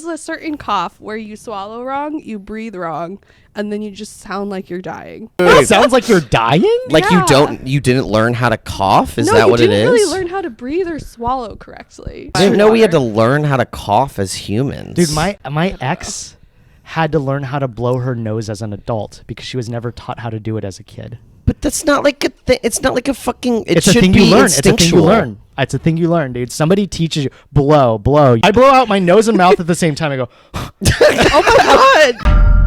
is a certain cough where you swallow wrong, you breathe wrong, and then you just sound like you're dying. It sounds like you're dying? Like Yeah. you didn't learn how to cough? Is No, that what it you is? didn't really learn how to breathe or swallow correctly. I didn't know we had to learn how to cough as humans. Dude, my ex had to learn how to blow her nose as an adult because she was never taught how to do it as a kid. But that's not like a thing. It's not like a fucking. It's should a thing be you learn. instinctual. It's a thing you learn. It's a thing you learn, dude. Somebody teaches you blow. I blow out my nose and mouth at the same time. I go. Oh my god.